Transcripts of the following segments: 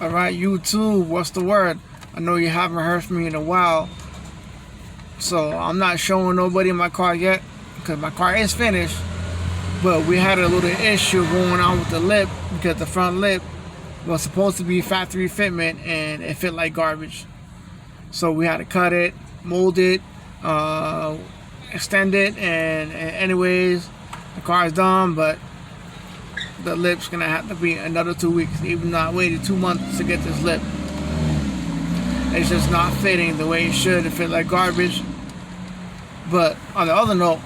Alright, YouTube, what's the word? I know you haven't heard from me in a while, so I'm not showing nobody my car yet, because my car is finished, but we had a little issue going on with the lip, because the front lip was supposed to be factory fitment, and it fit like garbage. So we had to cut it, mold it, extend it, and anyways, the car is done, but the lip's gonna have to be another 2 weeks, even though I waited 2 months to get this lip. It's just not fitting the way it should. It fit like garbage. But on the other note,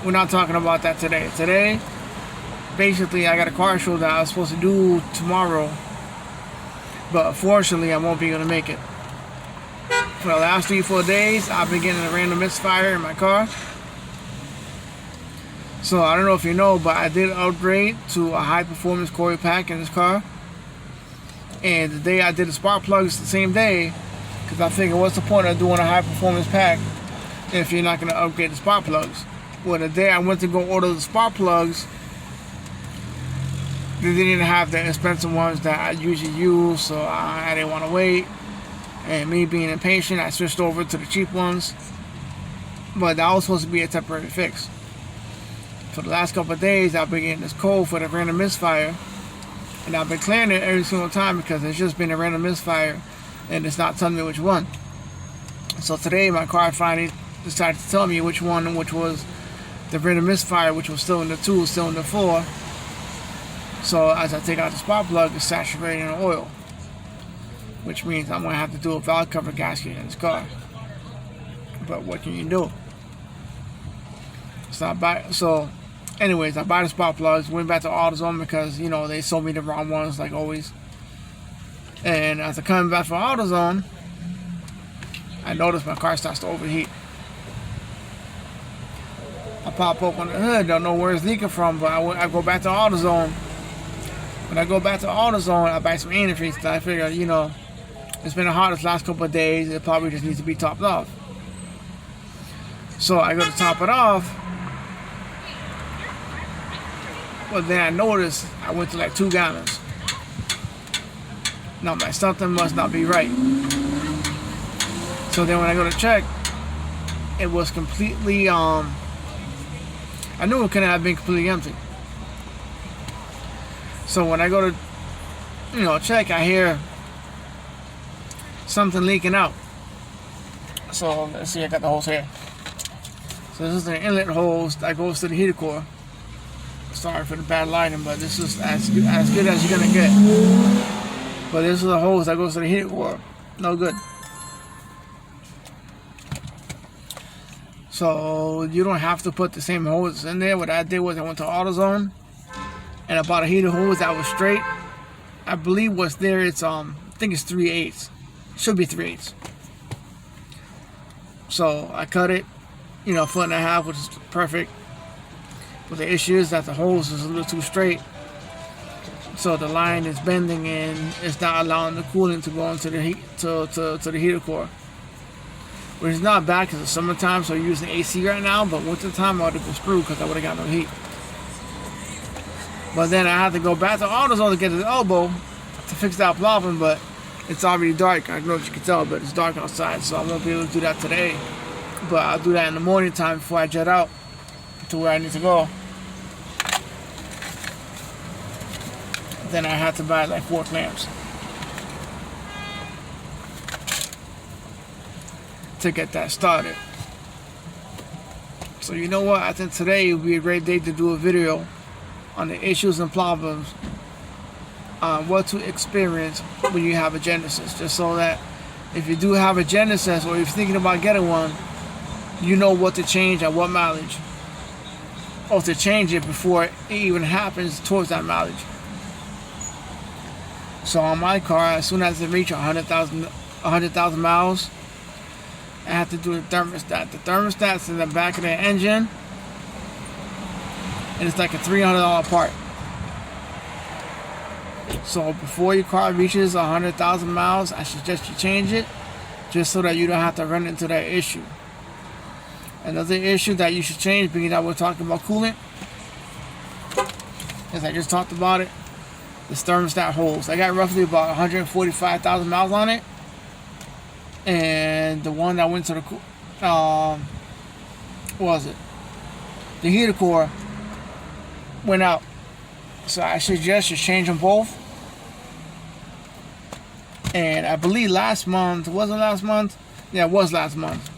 we're not talking about that today. Today, basically, I got a car show that I was supposed to do tomorrow, but unfortunately, I won't be able to make it. For the last 3-4 days, I've been getting a random misfire in my car. So I don't know if you know, but I did upgrade to a high performance coil pack in this car. And the day I did the spark plugs the same day, because I figured what's the point of doing a high performance pack if you're not going to upgrade the spark plugs. Well, the day I went to go order the spark plugs, they didn't have the expensive ones that I usually use, so I didn't want to wait. And me being impatient, I switched over to the cheap ones. But that was supposed to be a temporary fix. For the last couple of days, I've been getting this code for the random misfire, and I've been clearing it every single time because it's just been a random misfire, and it's not telling me which one. So today, my car finally decided to tell me which one, which was the random misfire, which was still in the 2, still in the 4. So as I take out the spark plug, it's saturating in oil, which means I'm gonna have to do a valve cover gasket in this car. But what can you do? So anyways, I buy the spark plugs, went back to AutoZone because, you know, they sold me the wrong ones like always. And as I'm coming back from AutoZone, I noticed my car starts to overheat. I pop open the hood, don't know where it's leaking from, but I go back to AutoZone. When I go back to AutoZone, I buy some antifreeze. I figure, you know, it's been hot this last couple of days, it probably just needs to be topped off. So I go to top it off. But then I noticed I went to like 2 gallons. Now my something must not be right. So then when I go to check, it was completely, I knew it couldn't have been completely empty. So when I go to, you know, check, I hear something leaking out. So let's see, I got the hose here. So this is the inlet hose that goes to the heater core. Sorry for the bad lighting, but this is as good as you're gonna get. But this is the hose that goes to the heater core. No good. So you don't have to put the same hose in there. What I did was I went to AutoZone and I bought a heater hose that was straight. I believe what's there, it's I think it's 3/8. Should be 3/8. So I cut it, you know, 1.5 foot, which is perfect. But the issue is that the hose is a little too straight, so the line is bending and it's not allowing the coolant to go into the heat to the heater core. Which is not bad because it's summertime, so you're using AC right now. But winter time, I would have been screwed because I would have got no heat. But then I had to go back to AutoZone to get the elbow to fix that problem. But it's already dark. I don't know if you can tell, but it's dark outside, so I won't be able to do that today. But I'll do that in the morning time before I jet out to where I need to go. Then I had to buy like 4 clamps to get that started. So you know what? I think today would be a great day to do a video on the issues and problems on what to experience when you have a Genesis, just so that if you do have a Genesis or if you're thinking about getting one, you know what to change at what mileage, or to change it before it even happens towards that mileage. So on my car, as soon as it reaches 100,000 miles, I have to do the thermostat. The thermostat's in the back of the engine, and it's like a $300 part. So before your car reaches 100,000 miles, I suggest you change it, just so that you don't have to run into that issue. Another issue that you should change, being that we're talking about coolant, as I just talked about it, the thermostat holds. I got roughly about 145,000 miles on it, and the one that went to the what was it? The heater core went out. So I suggest you change them both. And I believe last month, was it last month? Yeah, it was last month.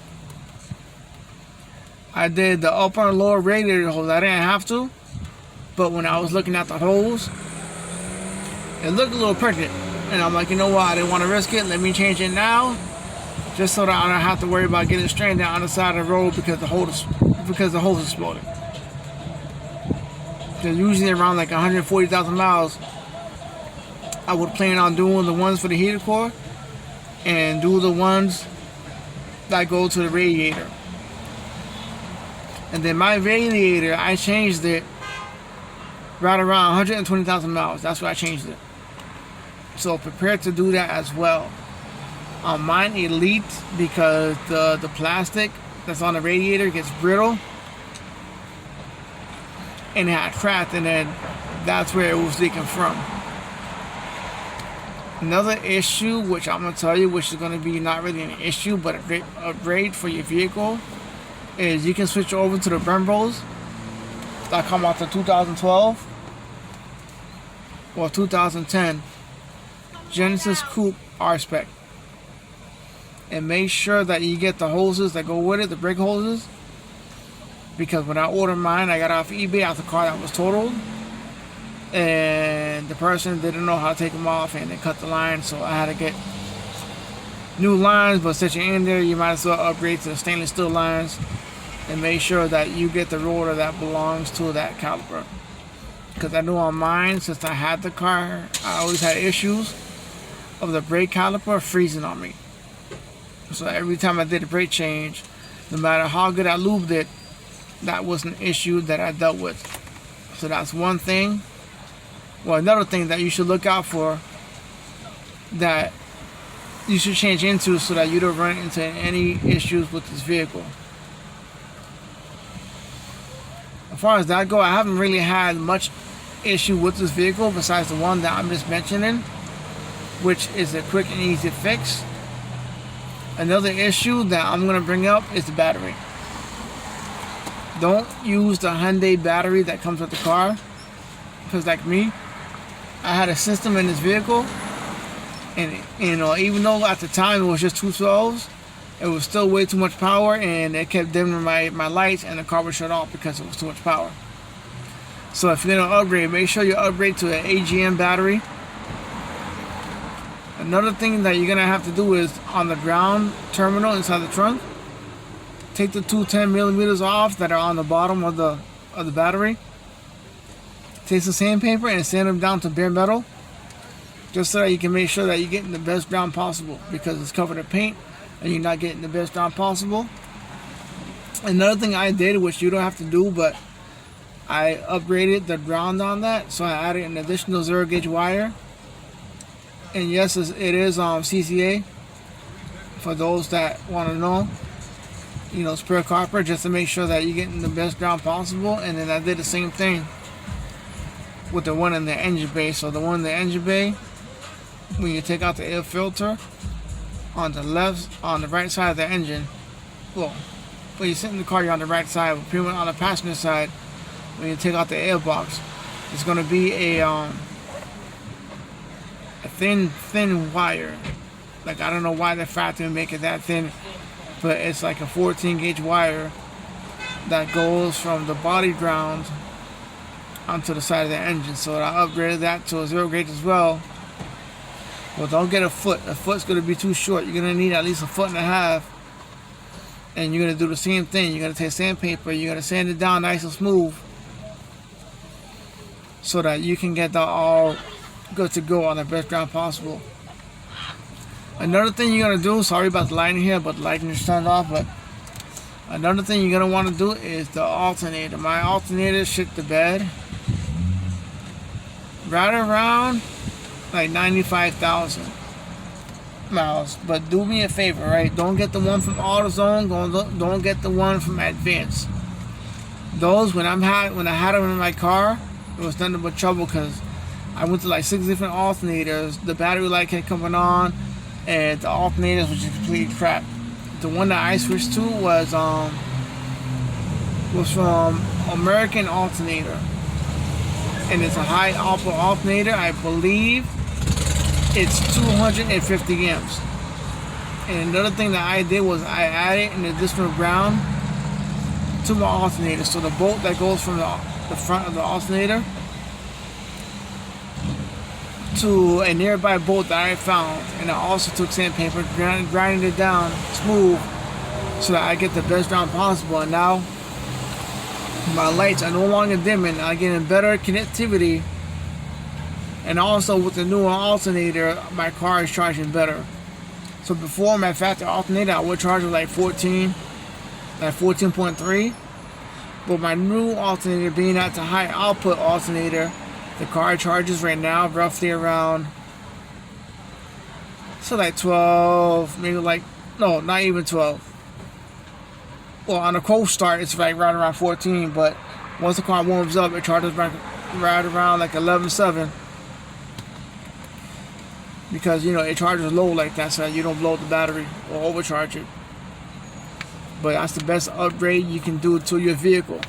I did the upper and lower radiator hose. I didn't have to, but when I was looking at the hose, it looked a little pregnant. And I'm like, you know what? I didn't want to risk it. Let me change it now, just so that I don't have to worry about getting stranded on the side of the road because the hose exploded. Because usually around like 140,000 miles, I would plan on doing the ones for the heater core and do the ones that go to the radiator. And then my radiator, I changed it right around 120,000 miles. That's where I changed it. So prepare to do that as well. Mine it leaked because the plastic that's on the radiator gets brittle, and it had cracked, and then that's where it was leaking from. Another issue, which I'm going to tell you, which is going to be not really an issue, but a great upgrade for your vehicle, is you can switch over to the Brembos that come out to 2012 or 2010 Genesis Coupe R-Spec. And make sure that you get the hoses that go with it, the brake hoses. Because when I ordered mine, I got off eBay out the car that was totaled. And the person didn't know how to take them off, and they cut the line, so I had to get new lines. But since you're in there, you might as well upgrade to the stainless steel lines and make sure that you get the rotor that belongs to that caliper. Because I know on mine, since I had the car, I always had issues of the brake caliper freezing on me. So every time I did a brake change, no matter how good I lubed it, that was an issue that I dealt with. So that's one thing. Well, another thing that you should look out for, that you should change into so that you don't run into any issues with this vehicle. As far as that go, I haven't really had much issue with this vehicle besides the one that I'm just mentioning, which is a quick and easy fix. Another issue that I'm going to bring up is the battery. Don't use the Hyundai battery that comes with the car, because like me, I had a system in this vehicle, and even though at the time it was just 212s, it was still way too much power, and it kept dimming my lights, and the car would shut off because it was too much power. So if you're going to upgrade, make sure you upgrade to an AGM battery. Another thing that you're going to have to do is on the ground terminal inside the trunk, take the two 10mm off that are on the bottom of the battery. Take some sandpaper and sand them down to bare metal, just so that you can make sure that you're getting the best ground possible, because it's covered in paint and you're not getting the best ground possible. Another thing I did, which you don't have to do, but I upgraded the ground on that, so I added an additional 0-gauge wire. And yes, it is CCA, for those that want to know. Spare copper, just to make sure that you're getting the best ground possible. And then I did the same thing with the one in the engine bay. So the one in the engine bay, when you take out the air filter, on the right side of the engine, well, when you sit in the car, you're on the right side, but pretty much on the passenger side, when you take out the air box, it's going to be a thin wire. Like, I don't know why the factory make it that thin, but it's like a 14-gauge wire that goes from the body ground onto the side of the engine. So I upgraded that to a 0-gauge as well. Well, don't get a foot. A foot's going to be too short. You're going to need at least a 1.5 feet. And you're going to do the same thing. You're going to take sandpaper. You're going to sand it down nice and smooth, so that you can get that all good to go on the best ground possible. Another thing you're going to do, sorry about the lighting here, but the lighting is turned off, but another thing you're going to want to do is the alternator. My alternator shit the bed right around like 95,000 miles. But do me a favor, right? Don't get the one from AutoZone. Don't get the one from Advance. Those, when I had them in my car, it was nothing but trouble, because I went to like 6 different alternators. The battery light kept coming on, and the alternators was just completely crap. The one that I switched to was from American Alternator, and it's a high output alternator. I believe it's 250 amps. And another thing that I did was I added an additional ground to my alternator, so the bolt that goes from the front of the alternator to a nearby bolt that I found, and I also took sandpaper, grinding it down smooth so that I get the best ground possible. And now my lights are no longer dimming. I'm getting better connectivity, and also with the newer alternator, my car is charging better. So before my factory alternator, I would charge with like 14.3. But my new alternator, being at the high output alternator, the car charges right now roughly around, so like 12, maybe like, no, not even 12. Well, on a cold start, it's like right around 14, but once the car warms up, it charges right around like 11.7. Because, you know, it charges low like that, so you don't blow the battery or overcharge it. But that's the best upgrade you can do to your vehicle.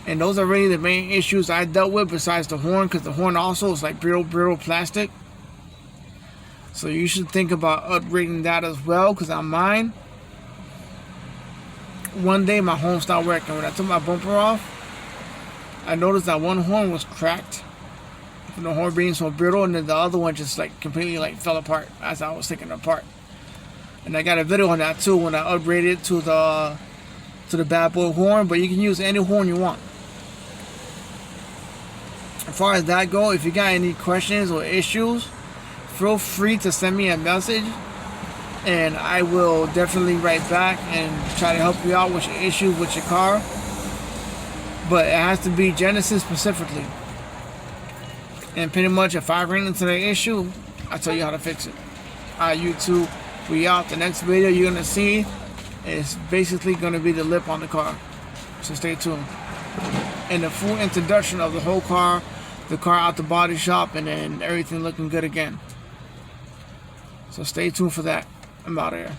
And those are really the main issues I dealt with, besides the horn, because the horn also is like brittle plastic. So you should think about upgrading that as well, because on mine, one day my horn stopped working. When I took my bumper off, I noticed that one horn was cracked from the horn being so brittle, and then the other one just like completely like fell apart as I was taking it apart. And I got a video on that too when I upgraded to the bad boy horn, but you can use any horn you want. As far as that go, if you got any questions or issues, feel free to send me a message, and I will definitely write back and try to help you out with your issue with your car. But it has to be Genesis specifically. And pretty much if I run into the issue, I'll tell you how to fix it. Alright, YouTube, we out. The next video you're going to see is basically going to be the lip on the car. So stay tuned. And the full introduction of the whole car, the car out the body shop, and then everything looking good again. So stay tuned for that. I'm out of here.